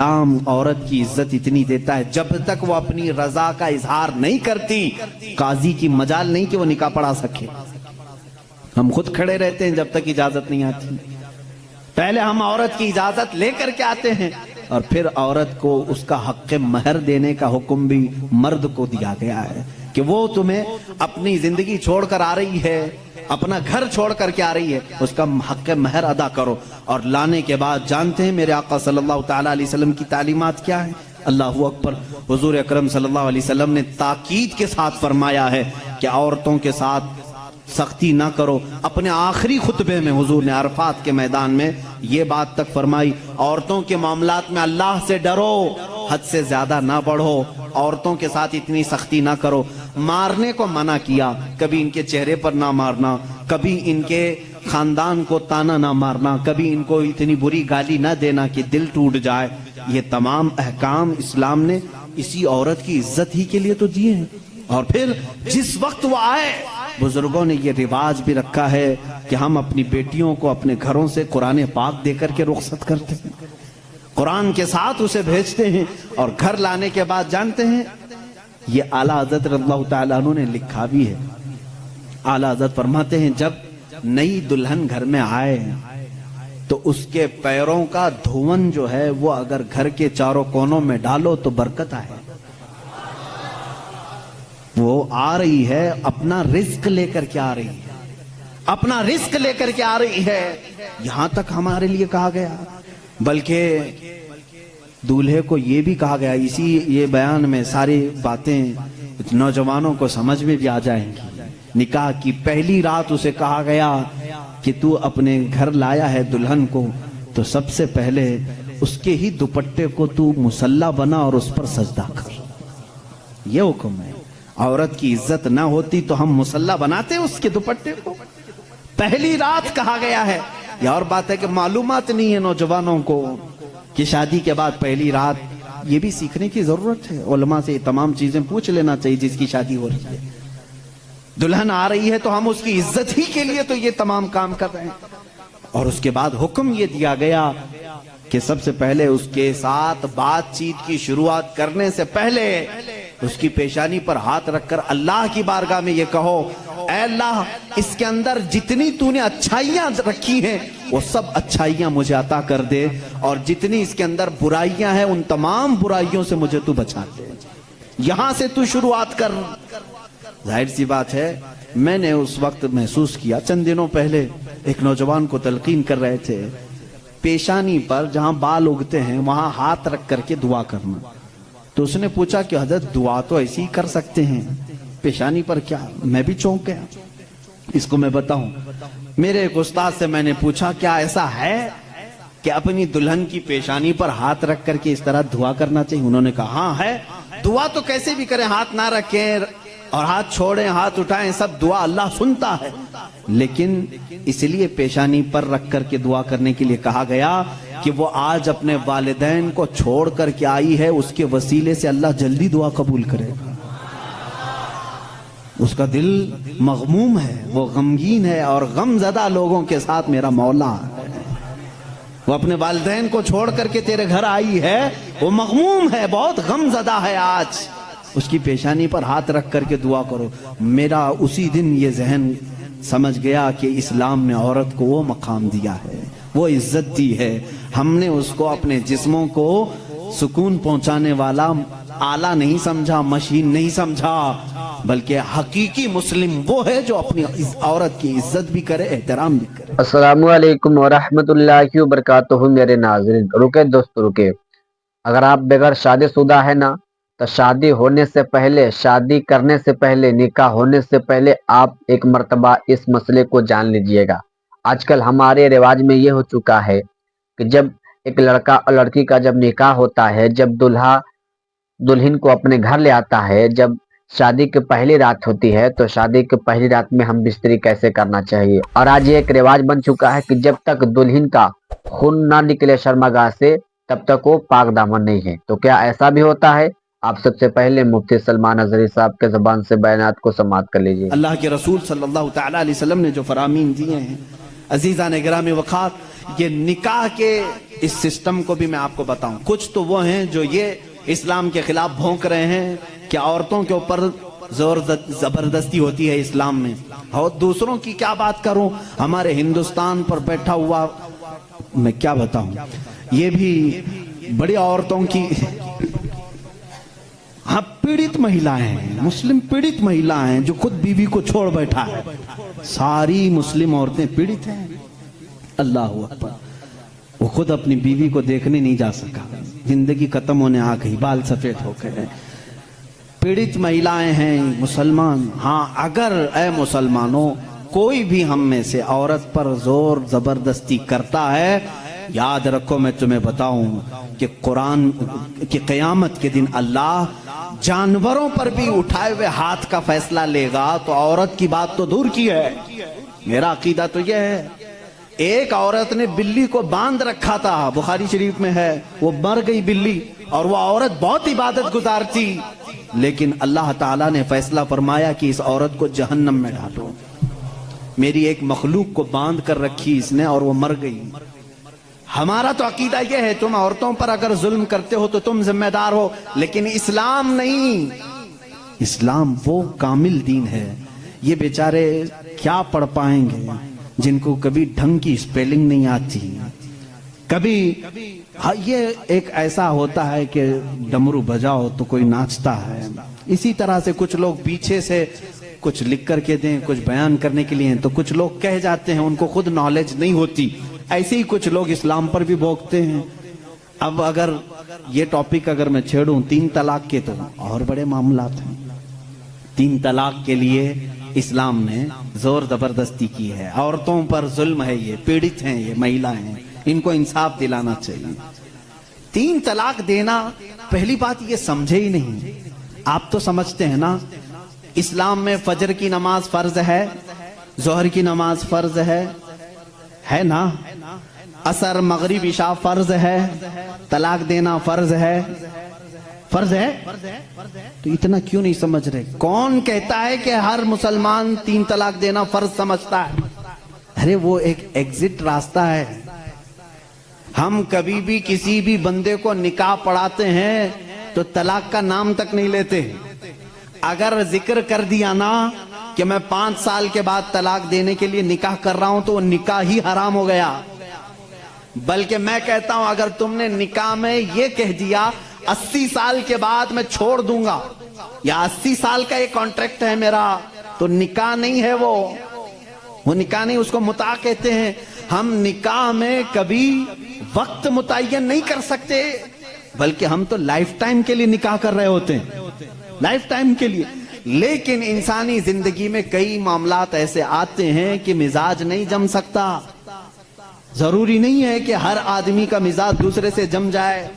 اسلام عورت کی عزت اتنی دیتا ہے جب تک وہ اپنی رضا کا اظہار نہیں کرتی قاضی کی مجال نہیں کہ وہ نکاح پڑھا سکے. ہم خود کھڑے رہتے ہیں جب تک اجازت نہیں آتی. پہلے ہم عورت کی اجازت لے کر کے آتے ہیں اور پھر عورت کو اس کا حق مہر دینے کا حکم بھی مرد کو دیا گیا ہے کہ وہ تمہیں اپنی زندگی چھوڑ کر آ رہی ہے, اپنا گھر چھوڑ کر کے آ رہی ہے, اس کا حق مہر ادا کرو. اور لانے کے بعد جانتے ہیں میرے آقا صلی اللہ تعالیٰ علیہ وسلم کی تعلیمات کیا ہیں؟ اللہ اکبر. حضور اکرم صلی اللہ علیہ وسلم نے تاکید کے ساتھ فرمایا ہے کہ عورتوں کے ساتھ سختی نہ کرو. اپنے آخری خطبے میں حضور نے عرفات کے میدان میں یہ بات تک فرمائی, عورتوں کے معاملات میں اللہ سے ڈرو, حد سے زیادہ نہ بڑھو, عورتوں کے ساتھ اتنی سختی نہ کرو. مارنے کو منع کیا, کبھی ان کے چہرے پر نہ مارنا, کبھی ان کے خاندان کو تانا نہ مارنا, کبھی ان کو اتنی بری گالی نہ دینا کہ دل ٹوٹ جائے. یہ تمام احکام اسلام نے اسی عورت کی عزت ہی کے لیے تو دیے ہیں. اور پھر جس وقت وہ آئے, بزرگوں نے یہ رواج بھی رکھا ہے کہ ہم اپنی بیٹیوں کو اپنے گھروں سے قرآن پاک دے کر کے رخصت کرتے ہیں, قرآن کے ساتھ اسے بھیجتے ہیں. اور گھر لانے کے بعد جانتے ہیں یہ اعلیٰ حضرت رضی اللہ تعالیٰ عنہ نے لکھا بھی ہے. اعلیٰ حضرت فرماتے ہیں جب نئی دلہن گھر میں آئے تو اس کے پیروں کا دھون جو ہے وہ اگر گھر کے چاروں کونوں میں ڈالو تو برکت آئے. وہ آ رہی ہے اپنا رزق لے کر کے آ رہی ہے, اپنا رزق لے کر کے آ رہی ہے. یہاں تک ہمارے لیے کہا گیا, بلکہ دولہے کو یہ بھی کہا گیا, اسی یہ بیان میں ساری باتیں نوجوانوں کو سمجھ میں بھی آ جائیں گی. نکاح کی پہلی رات اسے کہا گیا کہ تو اپنے گھر لایا ہے دلہن کو تو سب سے پہلے اس کے ہی دوپٹے کو تو مصلی بنا اور اس پر سجدہ کر. یہ حکم ہے. عورت کی عزت نہ ہوتی تو ہم مصلی بناتے اس کے دوپٹے کو. پہلی رات کہا گیا ہے. یہ اور بات ہے کہ معلومات نہیں ہے نوجوانوں کو کہ شادی کے بعد پہلی رات, یہ بھی سیکھنے کی ضرورت ہے. علماء سے تمام چیزیں پوچھ لینا چاہیے جس کی شادی ہو رہی ہے. دلہن آ رہی ہے تو ہم اس کی عزت ہی کے لیے تو یہ تمام کام کر رہے ہیں. اور اس کے بعد حکم یہ دیا گیا کہ سب سے پہلے اس کے ساتھ بات چیت کی شروعات کرنے سے پہلے اس کی پیشانی پر ہاتھ رکھ کر اللہ کی بارگاہ میں یہ کہو, اے اللہ اس کے اندر جتنی تو نے اچھائیاں رکھی ہیں وہ سب اچھائیاں مجھے عطا کر دے, اور جتنی اس کے اندر برائیاں ہیں ان تمام برائیوں سے مجھے تو بچا دے. یہاں سے تو شروعات کر. ظاہر سی بات ہے میں نے اس وقت محسوس کیا, چند دنوں پہلے ایک نوجوان کو تلقین کر رہے تھے, پیشانی پر جہاں بال اگتے ہیں وہاں ہاتھ رکھ کر کے دعا کرنا. تو اس نے پوچھا کہ حضرت دعا تو ایسی ہی کر سکتے ہیں, پیشانی پر کیا؟ میں بھی چونک گیا. اس کو میں بتاؤں, میرے ایک استاد سے میں نے پوچھا کیا ایسا ہے کہ اپنی دلہن کی پیشانی پر ہاتھ رکھ کر کے اس طرح دعا کرنا چاہیے؟ انہوں نے کہا ہاں ہے. دعا تو کیسے بھی کریں, ہاتھ نہ رکھیں اور ہاتھ چھوڑیں ہاتھ اٹھائیں, سب دعا اللہ سنتا ہے, لیکن اس لیے پیشانی پر رکھ کر کے دعا کرنے کے لیے کہا گیا کہ وہ آج اپنے والدین کو چھوڑ کر کے آئی ہے, اس کے وسیلے سے اللہ جلدی دعا قبول کرے گا. اس کا دل مغموم ہے, وہ غمگین ہے, اور غم زدہ لوگوں کے ساتھ میرا مولا ہے. وہ اپنے والدین کو چھوڑ کر کے تیرے گھر آئی ہے, وہ مغموم ہے, بہت غم زدہ ہے. آج اس کی پیشانی پر ہاتھ رکھ کر کے دعا کرو. میرا اسی دن یہ ذہن سمجھ گیا کہ اسلام نے عورت کو وہ مقام دیا ہے, وہ عزت دی ہے. ہم نے اس کو اپنے جسموں کو سکون پہنچانے والا آلہ نہیں سمجھا, مشین نہیں سمجھا, بلکہ حقیقی مسلم وہ ہے جو اپنی عورت کی عزت بھی کرے, احترام بھی کرے. السلام علیکم ورحمۃ اللہ وبرکاتہ. میرے ناظرین رکے دوست رکے, اگر آپ بغیر شادی شدہ ہے نا تو شادی ہونے سے پہلے, شادی کرنے سے پہلے, نکاح ہونے سے پہلے آپ ایک مرتبہ اس مسئلے کو جان لیجئے گا. آج کل ہمارے رواج میں یہ ہو چکا ہے کہ جب ایک لڑکا اور لڑکی کا جب نکاح ہوتا ہے, جب دلہا دلہن کو اپنے گھر لے آتا ہے, جب شادی کی پہلی رات ہوتی ہے تو شادی کی پہلی رات میں ہم بستری کیسے کرنا چاہیے. اور آج یہ ایک رواج بن چکا ہے کہ جب تک دلہن کا خون نہ نکلے شرمگاہ سے تب تک وہ پاک دامن نہیں ہے. تو کیا ایسا بھی ہوتا ہے؟ آپ سب سے پہلے مفتی سلمان اظہری صاحب کے زبان سے بیانات کو سماعت کر لیجیے. اللہ کے رسول صلی اللہ تعالیٰ علیہ وسلم نے جو فرامین دیے ہیں, عزیزان گرامی وقار, یہ نکاح کے इस सिस्टम को भी मैं आपको बताऊं। कुछ तो वो हैं जो ये इस्लाम के खिलाफ भौंक रहे हैं कि औरतों के ऊपर जोर जबरदस्ती होती है इस्लाम में, और दूसरों की क्या बात करूं, हमारे हिंदुस्तान पर बैठा हुआ मैं क्या बताऊं, ये भी बड़ी औरतों की, हाँ, पीड़ित महिलाएं हैं, मुस्लिम पीड़ित महिलाएं हैं जो खुद बीवी को छोड़ बैठा है। सारी मुस्लिम औरतें पीड़ित हैं। अल्लाह अकबर। वो खुद अपनी बीवी को देखने नहीं जा सका, जिंदगी खत्म होने आ गई, बाल सफेद हो गए। पीड़ित महिलाएं हैं मुसलमान। हाँ, अगर ए मुसलमानों कोई भी हम में से औरत पर जोर जबरदस्ती करता है, याद रखो मैं तुम्हें बताऊं कि कुरान की क़यामत के दिन अल्लाह जानवरों पर भी उठाए हुए हाथ का फैसला लेगा, तो औरत की बात तो दूर की है। मेरा अकीदा तो यह है, एक औरत ने बिल्ली को बांध रखा था, बुखारी शरीफ में है, वो मर गई बिल्ली, और वो औरत बहुत इबादत गुजार थी, लेकिन अल्लाह ताला ने फैसला फरमाया कि इस औरत को जहन्नम में डालो। मेरी एक मखलूक को बांध कर रखी इसने और वो मर गई। हमारा तो अकीदा यह है, तुम औरतों पर अगर जुल्म करते हो तो तुम जिम्मेदार हो, लेकिन इस्लाम नहीं। इस्लाम वो कामिल दीन है। ये बेचारे क्या पढ़ पाएंगे जिनको कभी ढंग की स्पेलिंग नहीं आती, कभी हाँ, ये एक ऐसा होता है कि डमरू बजाओ तो कोई नाचता है। इसी तरह से कुछ लोग पीछे से कुछ लिख करके दें, कुछ बयान करने के लिए, तो कुछ लोग कह जाते हैं, उनको खुद नॉलेज नहीं होती। ऐसे ही कुछ लोग इस्लाम पर भी भोंकते हैं। अब अगर ये टॉपिक अगर मैं छेड़ूं 3 तलाक के, तो और बड़े मामलात हैं। 3 तलाक के लिए इस्लाम ने जोर जबरदस्ती की है। औरतों पर जुल्म है, ये पीड़ित हैं, ये महिलाएं हैं, इनको इंसाफ दिलाना चाहिए। 3 तलाक देना, पहली बात ये समझे ही नहीं। आप तो समझते हैं ना, इस्लाम में फजर की नमाज फर्ज है, जोहर की नमाज फर्ज है ना, असर मगरिब इशा फर्ज है, तलाक देना फर्ज है, फर्ज है। तो इतना क्यों नहीं समझ रहे? कौन कहता है कि हर मुसलमान 3 तलाक देना फर्ज समझता है? अरे वो एक एग्जिट रास्ता है। हम कभी भी किसी भी बंदे को निकाह पढ़ाते हैं तो तलाक का नाम तक नहीं लेते। अगर जिक्र कर दिया ना कि मैं 5 साल के बाद तलाक देने के लिए निकाह कर रहा हूं, तो वो निकाह ही हराम हो गया। बल्कि मैं कहता हूं, अगर तुमने निकाह में ये कह दिया 80 साल के बाद मैं छोड़ दूंगा, या 80 साल का ये कॉन्ट्रैक्ट है मेरा, तो निकाह नहीं है वो निकाह नहीं, उसको मुता कहते हैं। हम निकाह में कभी वक्त मुतय्यन नहीं कर सकते, बल्कि हम तो लाइफ टाइम के लिए निकाह कर रहे होते हैं, लाइफ टाइम के लिए। लेकिन इंसानी जिंदगी में कई मामलात ऐसे आते हैं कि मिजाज नहीं जम सकता। जरूरी नहीं है कि हर आदमी का मिजाज दूसरे से जम जाए।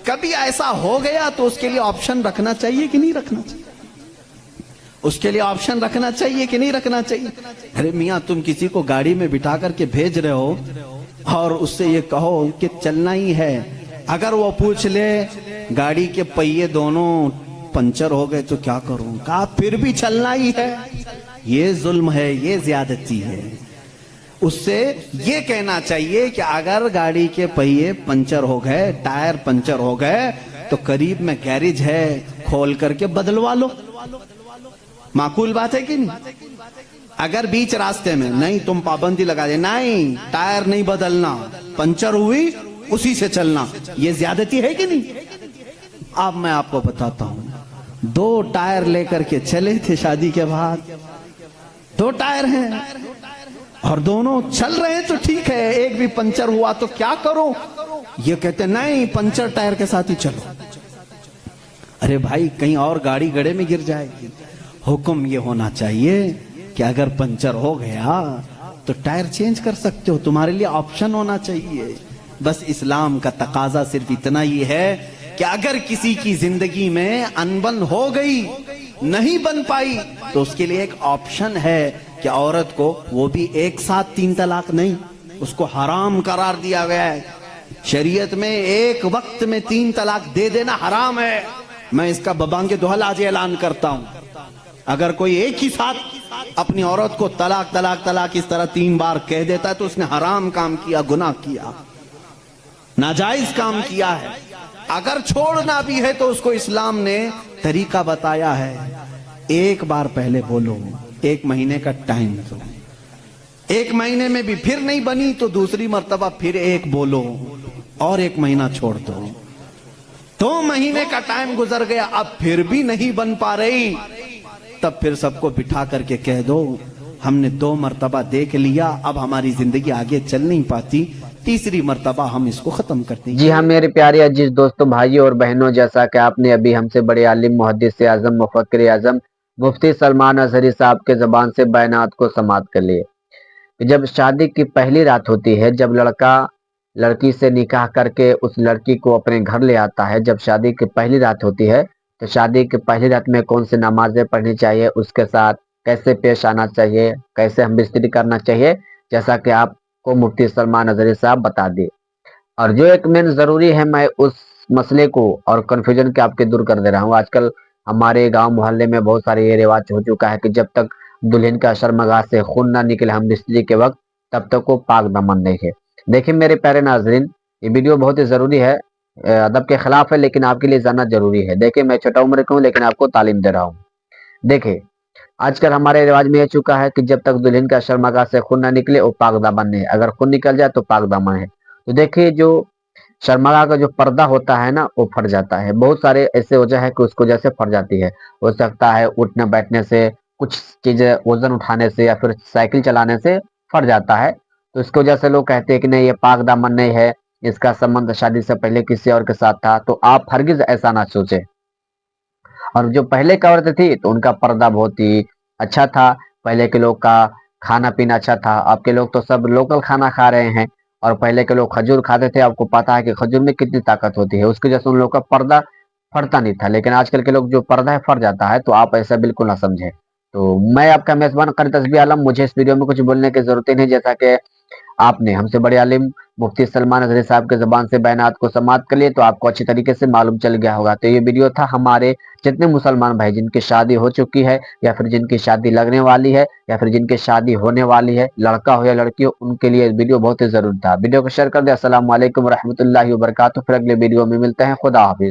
कभी ऐसा हो गया तो उसके लिए ऑप्शन रखना चाहिए कि नहीं रखना चाहिए? उसके लिए ऑप्शन रखना चाहिए कि नहीं रखना चाहिए? अरे मियां, तुम किसी को गाड़ी में बिठा करके भेज रहे हो और उससे ये कहो कि चलना ही है, अगर वो पूछ ले गाड़ी के पहिए दोनों पंचर हो गए तो क्या करूं, कहा फिर भी चलना ही है, ये जुल्म है, ये ज्यादती है। उससे ये कहना चाहिए कि अगर गाड़ी के पहिए पंचर हो गए, टायर पंचर हो गए, तो करीब में गैरेज है, खोल करके बदलवा लो। माकूल बात है कि नहीं? अगर बीच रास्ते में नहीं, तुम पाबंदी लगा दे, नहीं टायर नहीं बदलना, पंचर हुई उसी से चलना, ये ज्यादती है कि नहीं? अब मैं आपको बताता हूं, 2 टायर लेकर के चले थे शादी के बाद, 2 टायर हैं और दोनों चल रहे हैं तो ठीक है, एक भी पंचर हुआ तो क्या करो? ये कहते नहीं, पंचर टायर के साथ ही चलो। अरे भाई, कहीं और गाड़ी गड्ढे में गिर जाएगी। हुक्म ये होना चाहिए कि अगर पंचर हो गया तो टायर चेंज कर सकते हो, तुम्हारे लिए ऑप्शन होना चाहिए। बस इस्लाम का तकाजा सिर्फ इतना ही है कि अगर किसी की जिंदगी में अनबन हो गई, नहीं बन पाई, तो उसके लिए एक ऑप्शन है कि औरत को वो भी एक साथ 3 तलाक नहीं, उसको हराम करार दिया गया है। शरीयत में एक वक्त में 3 तलाक दे देना हराम है। मैं इसका बबांगे दोहल आज ऐलान करता हूं, अगर कोई एक ही साथ अपनी औरत को तलाक तलाक तलाक इस तरह 3 बार कह देता है तो उसने हराम काम किया, गुनाह किया। नाजायज काम किया है, अगर छोड़ना भी है तो उसको इस्लाम ने तरीका बताया है। एक बार पहले बोलो, 1 महीने का टाइम दो, 1 महीने में भी फिर नहीं बनी तो दूसरी मर्तबा फिर एक बोलो और 1 महीना छोड़ दो। 2 महीने का टाइम गुजर गया, अब फिर भी नहीं बन पा रही, तब फिर सबको बिठा करके कह दो हमने 2 मर्तबा देख लिया, अब हमारी जिंदगी आगे चल नहीं पाती, तीसरी मर्तबा हम इसको खत्म करते हैं। जी हाँ मेरे प्यारे अजीज दोस्तों, भाइयों और बहनों, जैसा कि आपने अभी हमसे बड़े आलिम, मुहद्दिस आजम, मुफक्किर आजम मुफ्ती सलमान अजहरी साहब के ज़बान से बयानात को समाअत कर लिए। जब शादी की पहली रात होती है, जब लड़का लड़की से निकाह करके उस लड़की को अपने घर ले आता है, जब शादी की पहली रात होती है, तो शादी की पहली रात में कौन सी नमाजें पढ़नी चाहिए, उसके साथ कैसे पेश आना चाहिए, कैसे हम बिस्तरी करना चाहिए, जैसा कि आपको मुफ्ती सलमान अजहरी साहब बता दिए। और जो एक मेन ज़रूरी है, मैं उस मसले को और कन्फ्यूजन के आपके दूर कर दे रहा हूँ। आजकल हमारे गांव मोहल्ले में बहुत सारे ये रिवाज हो चुका है कि जब तक दुल्हन का शर्मगाह से खून ना निकले हम बिस्तरी के वक्त, तब तक वो पाक दामन नहीं है। देखिए मेरे प्यारे नाजरीन, ये वीडियो बहुत ही ज़रूरी है, अदब के खिलाफ है, लेकिन आपके लिए जानना जरूरी है। देखिए मैं छोटा उम्र का हूँ, लेकिन आपको तालीम दे रहा हूँ। देखिए आजकल हमारे रिवाज में ये चुका है कि जब तक दुल्हन का शर्मगाह से खून ना निकले वो पाक दामन नहीं है, अगर खून निकल जाए तो पाक दामन है। तो देखिए जो शर्मगाह का जो पर्दा होता है ना, वो फट जाता है। बहुत सारे ऐसे वजह है कि उसको जैसे फट जाती है। हो सकता है उठने बैठने से, कुछ चीजें वजन उठाने से, या फिर साइकिल चलाने से फट जाता है। तो इसकी वजह से लोग कहते हैं कि नहीं ये पाक दामन नहीं है, इसका संबंध शादी से पहले किसी और के साथ था। तो आप हरगिज ऐसा ना सोचे। और जो पहले की औरतें थी तो उनका पर्दा बहुत ही अच्छा था, पहले के लोग का खाना पीना अच्छा था। अब के लोग तो सब लोकल खाना खा रहे हैं, और पहले के लोग खजूर खाते थे, आपको पता है कि खजूर में कितनी ताकत होती है, उसकी वजह से उन लोग का पर्दा फटता नहीं था। लेकिन आजकल के लोग जो पर्दा है फट जाता है, तो आप ऐसा बिल्कुल ना समझें। तो मैं आपका मेजबान कारी तस्बीह आलम, मुझे इस वीडियो में कुछ बोलने की जरूरत ही नहीं, जैसा कि आपने हमसे बड़े आलिम मुफ्ती सलमान अजहरी साहब के ज़बान से बयानात को समाअत कर लिए, तो आपको अच्छी तरीके से मालूम चल गया होगा। तो ये वीडियो था हमारे जितने मुसलमान भाई जिनकी शादी हो चुकी है, या फिर जिनकी शादी लगने वाली है, या फिर जिनकी शादी होने वाली है, लड़का हो या लड़की हो, उनके लिए वीडियो बहुत ही जरूरी था। वीडियो को शेयर कर दे। अस्सलाम वालेकुम रहमतुल्लाहि व बरकातुहू। फिर अगले वीडियो में मिलते हैं। खुदा हाफिज।